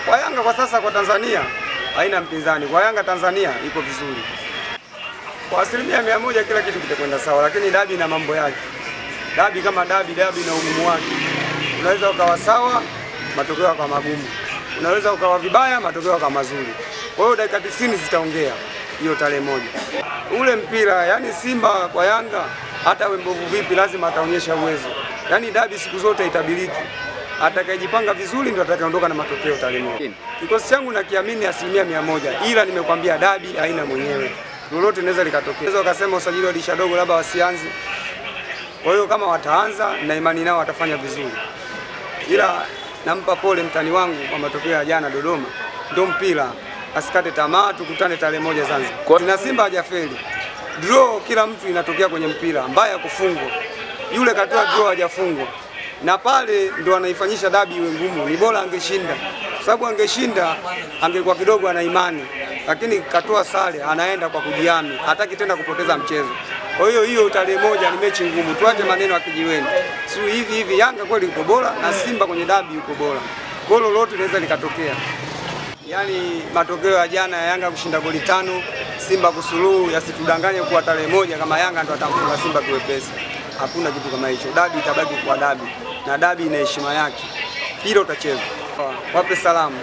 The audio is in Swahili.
Kwa Yanga kwa sasa kwa Tanzania haina mpinzani. Kwa Yanga Tanzania iko vizuri. Kwa 100% kila kitu kitakwenda sawa, lakini dabi na mambo yake. Dabi kama dabi na ugumu wake. Unaweza ukawa sawa, matokeo yakawa magumu. Unaweza ukawa vibaya, matokeo yakawa mazuri. Kwa hiyo dakika 90 zitaongea hiyo tarehe moja. Ule mpira, yani Simba kwa Yanga hata we mbovu vipi lazima ataonyesha uwezo. Yani dabi siku zote itabiriki. Atakayejipanga vizuri ndio atakayeondoka na matokeo tarehe moja. Kikosi changu nakiamini 100%, ila nimekwambia dabi haina mwenyewe. Lolote linaweza likatokea. Unaweza ukasema usajili wa dirisha dogo labda wasianze. Kwa hiyo kama wataanza na imani nao watafanya vizuri. Ila nampa pole mtani wangu kwa matokeo ya jana Dodoma. Ndio mpira. Asikate tamaa, tukutane tarehe moja Zanzibar. Na Simba hajafeli. Draw kila mtu inatokea kwenye mpira. Mbaya kufungwa. Yule katoa draw hajafungwa. Na pale ndo anaifanyisha dabi iwe ngumu. Ni bora angeshinda. Sababu angeshinda angekuwa kidogo ana imani. Lakini katoa sare anaenda kwa kujiami. Hataki tena kupoteza mchezo. Kwa hiyo tarehe moja ni mechi ngumu. Tuache maneno ya kijiweni. Sio hivi Yanga kweli yuko bora na Simba kwenye dabi yuko bora. Goli lolote linaweza likatokea. Yaani matokeo ya jana ya Yanga kushinda goli 5, Simba kusuluhu yasitudanganye kwa tarehe moja kama Yanga ndo atamfunga Simba kiwepesi. Hakuna kitu kama hicho. Dabi itabaki kwa dabi na dabi ina heshima yake. Hilo utacheza. Wape salamu.